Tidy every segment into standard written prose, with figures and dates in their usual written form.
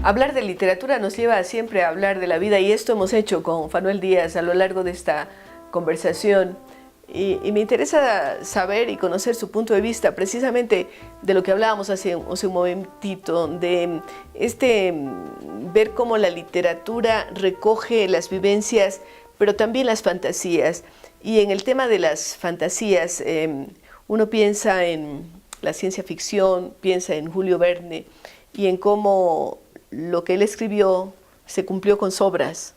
Hablar de literatura nos lleva siempre a hablar de la vida y esto hemos hecho con Fanuel Díaz a lo largo de esta conversación. Y me interesa saber y conocer su punto de vista precisamente de lo que hablábamos hace un momentito, de ver cómo la literatura recoge las vivencias, pero también las fantasías. Y en el tema de las fantasías, uno piensa en la ciencia ficción, piensa en Julio Verne y en cómo lo que él escribió se cumplió con sobras.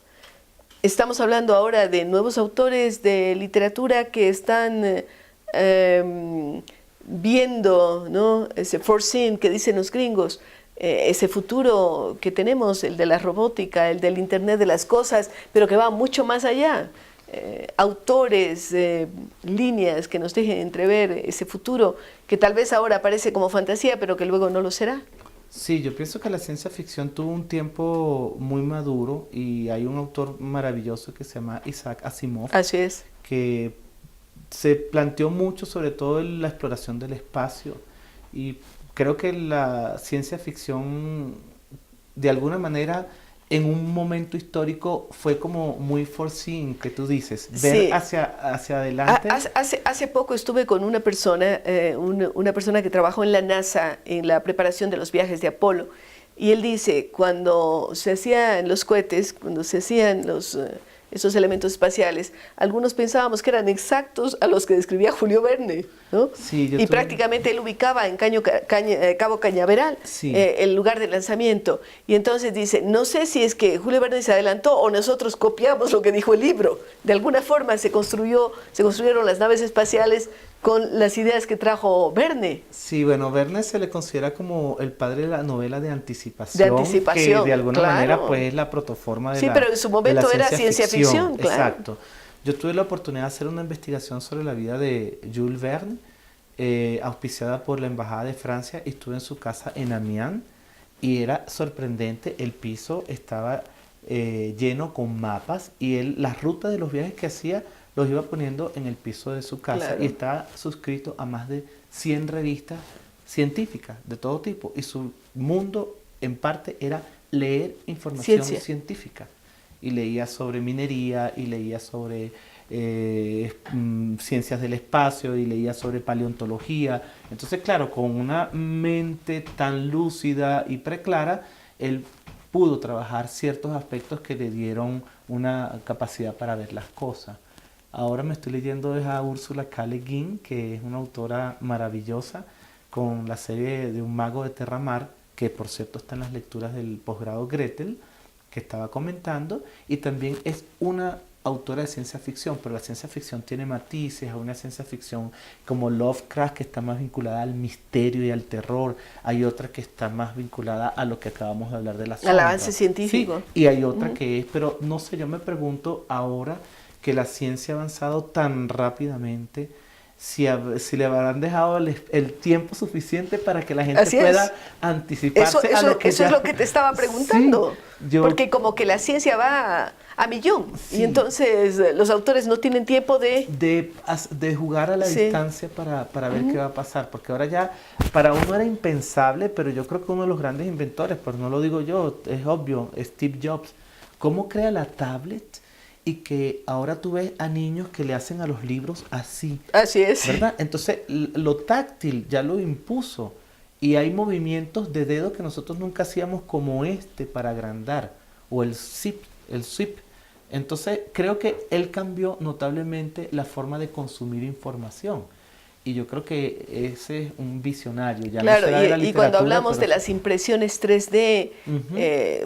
Estamos hablando ahora de nuevos autores de literatura que están viendo, ¿no?, ese foreseen que dicen los gringos, ese futuro que tenemos, el de la robótica, el del Internet de las cosas, pero que va mucho más allá. Autores, líneas que nos dejen entrever ese futuro que tal vez ahora parece como fantasía, pero que luego no lo será. Sí, yo pienso que la ciencia ficción tuvo un tiempo muy maduro y hay un autor maravilloso que se llama Isaac Asimov. Así es. Que se planteó mucho sobre todo en la exploración del espacio y creo que la ciencia ficción de alguna manera en un momento histórico fue como muy foreseen, que tú dices, ver sí. hacia adelante. Hace poco estuve con una persona que trabajó en la NASA en la preparación de los viajes de Apolo, y él dice, cuando se hacían los cohetes, cuando se hacían esos elementos espaciales, algunos pensábamos que eran exactos a los que describía Julio Verne, ¿no? Sí, y prácticamente él ubicaba en Cabo Cañaveral, sí, el lugar de lanzamiento. Y entonces dice, no sé si es que Julio Verne se adelantó o nosotros copiamos lo que dijo el libro. De alguna forma se construyeron las naves espaciales con las ideas que trajo Verne. Sí, bueno, Verne se le considera como el padre de la novela de anticipación. De anticipación, que de alguna claro. manera pues es la protoforma de sí, pero en su momento era ciencia ficción, claro. Exacto. Yo tuve la oportunidad de hacer una investigación sobre la vida de Jules Verne, auspiciada por la Embajada de Francia, y estuve en su casa en Amiens, y era sorprendente, el piso estaba lleno con mapas, y él, las rutas de los viajes que hacía, los iba poniendo en el piso de su casa, claro. Y estaba suscrito a más de 100 revistas científicas de todo tipo, y su mundo en parte era leer información científica, y leía sobre minería, y leía sobre ciencias del espacio, y leía sobre paleontología. Entonces, claro, con una mente tan lúcida y preclara, él pudo trabajar ciertos aspectos que le dieron una capacidad para ver las cosas. Ahora me estoy leyendo a Úrsula K. Le Guin, que es una autora maravillosa, con la serie de Un mago de Terramar, que por cierto está en las lecturas del posgrado Gretel, que estaba comentando, y también es una autora de ciencia ficción, pero la ciencia ficción tiene matices, hay una ciencia ficción como Lovecraft que está más vinculada al misterio y al terror, hay otra que está más vinculada a lo que acabamos de hablar de la sombra. Al avance científico. Sí, y hay otra que es, pero no sé, yo me pregunto ahora que la ciencia ha avanzado tan rápidamente, si le habrán dejado el tiempo suficiente para que la gente pueda anticiparse a lo que eso es lo que te estaba preguntando. Sí, porque como que la ciencia va a millón, sí. Y entonces los autores no tienen tiempo de jugar a la distancia para ver qué va a pasar, porque ahora ya para uno era impensable, pero yo creo que uno de los grandes inventores, pero no lo digo yo, es obvio, Steve Jobs, ¿cómo crea la tablet? Y que ahora tú ves a niños que le hacen a los libros así. Así es. ¿Verdad? Entonces, lo táctil ya lo impuso. Y hay movimientos de dedo que nosotros nunca hacíamos como para agrandar. O el sweep. Entonces, creo que él cambió notablemente la forma de consumir información. Y yo creo que ese es un visionario. Ya claro, no y cuando hablamos de las impresiones 3D,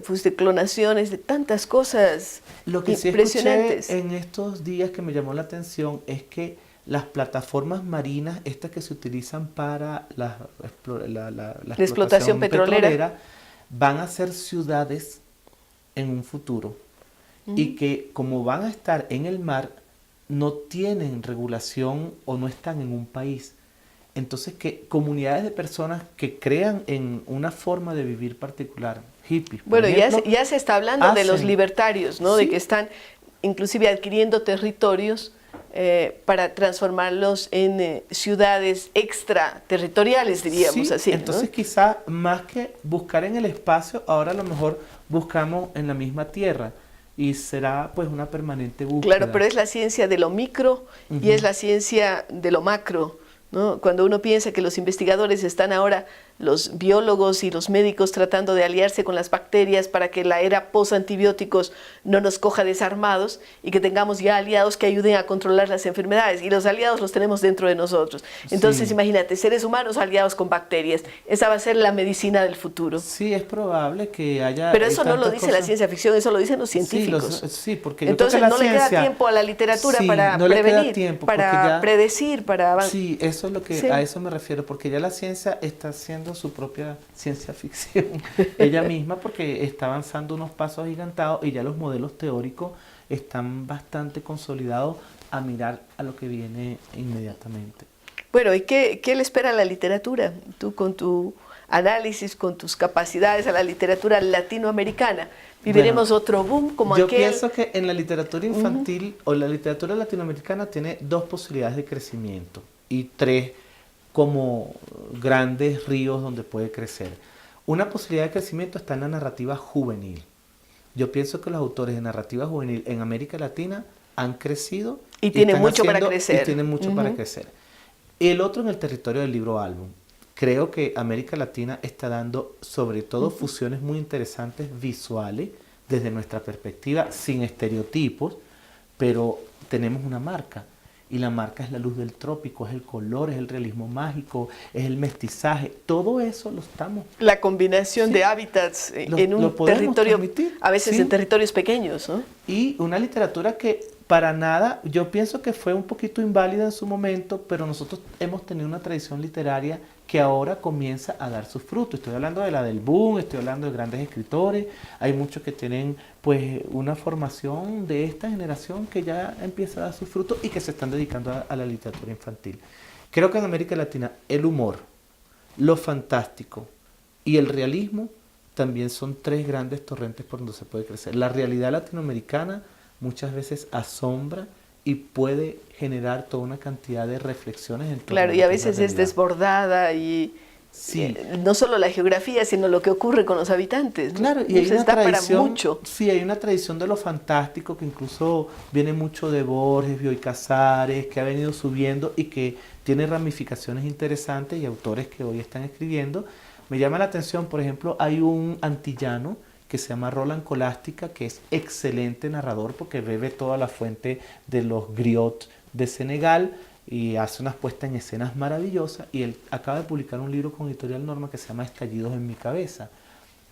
pues de clonaciones, de tantas cosas lo que sí impresionantes. Escuché en estos días que me llamó la atención es que las plataformas marinas, estas que se utilizan para la explotación petrolera, van a ser ciudades en un futuro. Y que como van a estar en el mar, no tienen regulación o no están en un país. Entonces, que comunidades de personas que crean en una forma de vivir particular, hippies, bueno, ejemplo, ya se está hablando de los libertarios, ¿no? Sí. De que están inclusive adquiriendo territorios para transformarlos en ciudades extraterritoriales, diríamos Sí, así, ¿no? entonces quizá más que buscar en el espacio, ahora a lo mejor buscamos en la misma Tierra y será pues una permanente Claro, búsqueda. pero es la ciencia de lo micro y es la ciencia de lo macro, ¿no? Cuando uno piensa que los investigadores están ahora, los biólogos y los médicos tratando de aliarse con las bacterias para que la era post-antibióticos no nos coja desarmados y que tengamos ya aliados que ayuden a controlar las enfermedades. Y los aliados los tenemos dentro de nosotros. Entonces, Sí. imagínate, seres humanos aliados con bacterias. Esa va a ser la medicina del futuro. Sí, es probable que haya Pero eso no lo tantas dice la cosas. ciencia ficción, eso lo dicen los Sí, científicos. sí, porque yo Entonces creo que no la le queda ciencia, tiempo a la literatura sí, para no le queda prevenir, tiempo, porque para ya, predecir, para sí, eso es lo que, Sí. a eso me refiero, porque ya la ciencia está haciendo su propia ciencia ficción, ella misma, porque está avanzando unos pasos agigantados y ya los modelos teóricos están bastante consolidados a mirar a lo que viene inmediatamente. Bueno, ¿y qué le espera a la literatura? Tú con tu análisis, con tus capacidades a la literatura latinoamericana, ¿viviremos Bueno, otro boom como yo aquel? pienso que en la literatura infantil o la literatura latinoamericana tiene dos posibilidades de crecimiento y tres como grandes ríos donde puede crecer. Una posibilidad de crecimiento está en la narrativa juvenil. Yo pienso que los autores de narrativa juvenil en América Latina han crecido Y tienen están mucho para haciendo- crecer. Y tienen mucho para crecer. El otro en el territorio del libro álbum. Creo que América Latina está dando sobre todo fusiones muy interesantes visuales desde nuestra perspectiva, sin estereotipos, pero tenemos una marca. Y la marca es la luz del trópico, es el color, es el realismo mágico, es el mestizaje. Todo eso lo estamos. La combinación Sí. de hábitats Lo- en lo un podemos territorio, transmitir, a veces sí. en territorios pequeños, ¿no? Y una literatura que para nada, yo pienso que fue un poquito inválida en su momento, pero nosotros hemos tenido una tradición literaria que ahora comienza a dar sus frutos. Estoy hablando de la del boom, estoy hablando de grandes escritores, hay muchos que tienen pues una formación de esta generación que ya empieza a dar sus frutos y que se están dedicando a la literatura infantil. Creo que en América Latina el humor, lo fantástico y el realismo también son tres grandes torrentes por donde se puede crecer. La realidad latinoamericana muchas veces asombra y puede generar toda una cantidad de reflexiones en torno Claro, a y lo a que es la veces es realidad. desbordada y Sí. no solo la geografía, sino lo que ocurre con los habitantes, ¿no? Claro, y hay Entonces una da para tradición, mucho. sí, hay una tradición de lo fantástico que incluso viene mucho de Borges, Bioy Casares, que ha venido subiendo y que tiene ramificaciones interesantes y autores que hoy están escribiendo. Me llama la atención, por ejemplo, hay un antillano que se llama Roland Colástica, que es excelente narrador porque bebe toda la fuente de los griots de Senegal y hace unas puestas en escenas maravillosas, y él acaba de publicar un libro con Editorial Norma que se llama Estallidos en mi cabeza,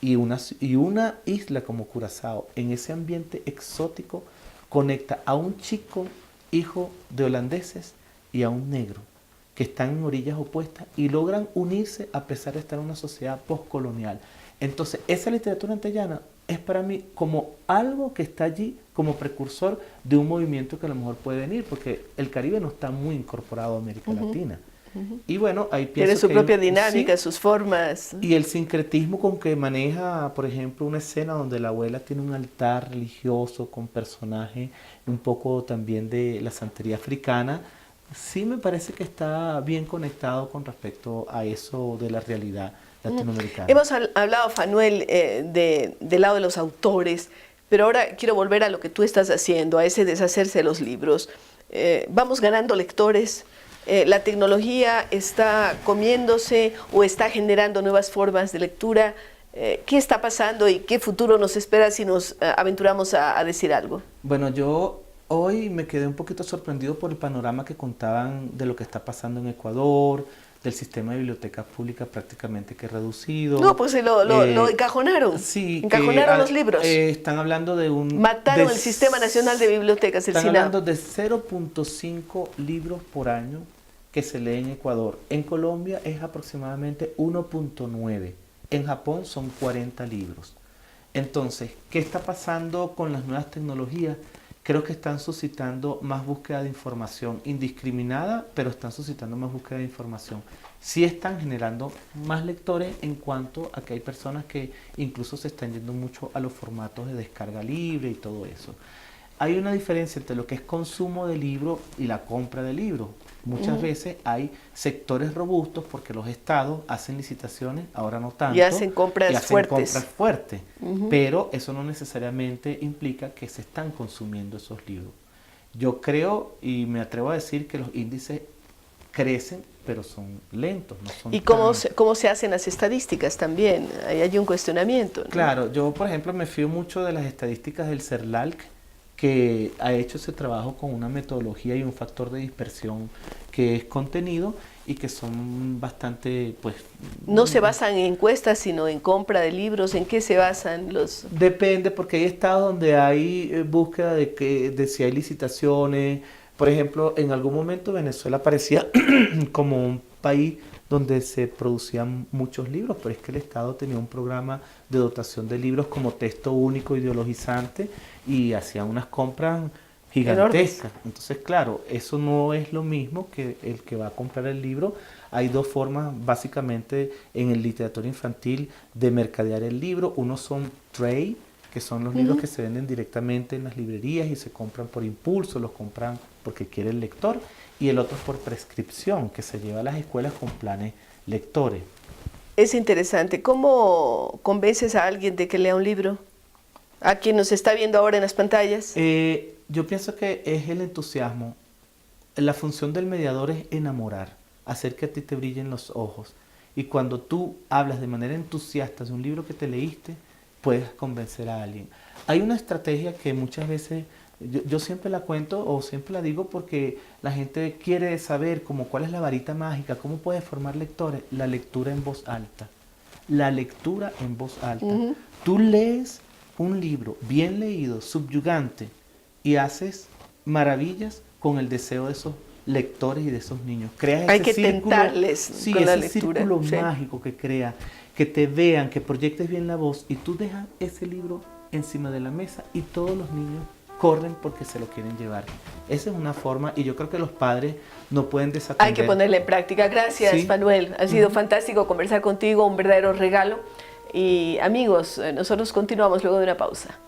y una isla como Curazao en ese ambiente exótico conecta a un chico hijo de holandeses y a un negro que están en orillas opuestas y logran unirse a pesar de estar en una sociedad postcolonial. Entonces, esa literatura antillana es para mí como algo que está allí como precursor de un movimiento que a lo mejor puede venir, porque el Caribe no está muy incorporado a América Latina. Y bueno, ahí pienso Tiene su que propia sí, dinámica, sus formas. y el sincretismo con que maneja, por ejemplo, una escena donde la abuela tiene un altar religioso con personajes un poco también de la santería africana, sí me parece que está bien conectado con respecto a eso de la realidad latinoamericana. Hemos hablado, Fanuel, del lado de los autores, pero ahora quiero volver a lo que tú estás haciendo, a ese deshacerse de los libros. Vamos ganando lectores, la tecnología está comiéndose o está generando nuevas formas de lectura. ¿Qué está pasando y qué futuro nos espera si nos aventuramos a decir algo? Bueno, yo hoy me quedé un poquito sorprendido por el panorama que contaban de lo que está pasando en Ecuador, del sistema de bibliotecas públicas prácticamente que reducido. No, pues lo encajonaron. Sí, encajonaron los libros. Están hablando de un... Mataron de el Sistema Nacional de Bibliotecas, el Están SINAB. hablando de 0.5 libros por año que se lee en Ecuador. En Colombia es aproximadamente 1.9. En Japón son 40 libros. Entonces, ¿qué está pasando con las nuevas tecnologías? Creo que están suscitando más búsqueda de información indiscriminada, pero están suscitando más búsqueda de información. Sí están generando más lectores en cuanto a que hay personas que incluso se están yendo mucho a los formatos de descarga libre y todo eso. hay una diferencia entre lo que es consumo de libro y la compra de libros. Muchas veces hay sectores robustos porque los estados hacen licitaciones, ahora no tanto. Y hacen compras fuertes. Pero eso no necesariamente implica que se están consumiendo esos libros. Yo creo y me atrevo a decir que los índices crecen, pero son lentos. No son ¿Y cómo se hacen las estadísticas también? Ahí hay un cuestionamiento, ¿no? Claro, yo por ejemplo me fío mucho de las estadísticas del CERLALC, que ha hecho ese trabajo con una metodología y un factor de dispersión que es contenido y que son bastante, pues... No se basan en encuestas, sino en compra de libros. ¿En qué se basan los...? Depende, porque hay estados donde hay búsqueda de si hay licitaciones. Por ejemplo, en algún momento Venezuela parecía como un país donde se producían muchos libros, pero es que el Estado tenía un programa de dotación de libros como texto único ideologizante y hacían unas compras gigantescas. Entonces, claro, eso no es lo mismo que el que va a comprar el libro. Hay dos formas, básicamente, en el literatura infantil de mercadear el libro. Uno son trade, que son los libros que se venden directamente en las librerías y se compran por impulso, los compran porque quiere el lector, y el otro por prescripción, que se lleva a las escuelas con planes lectores. Es interesante. ¿Cómo convences a alguien de que lea un libro? ¿A quien nos está viendo ahora en las pantallas? Yo pienso que es el entusiasmo. La función del mediador es enamorar, hacer que a ti te brillen los ojos. Y cuando tú hablas de manera entusiasta de un libro que te leíste, puedes convencer a alguien. Hay una estrategia que muchas veces yo siempre la cuento o siempre la digo porque la gente quiere saber como cuál es la varita mágica, cómo puede formar lectores. La lectura en voz alta. La lectura en voz alta. Tú lees un libro bien leído, subyugante, y haces maravillas con el deseo de esos lectores y de esos niños. Creas Hay ese que círculo, tentarles con la lectura. Círculo mágico que crea, que te vean, que proyectes bien la voz y tú dejas ese libro encima de la mesa y todos los niños corren porque se lo quieren llevar. Esa es una forma y yo creo que los padres no pueden desatender. Hay que ponerla en práctica. Gracias, Sí. Manuel. Ha sido fantástico conversar contigo, un verdadero regalo. Y amigos, nosotros continuamos luego de una pausa.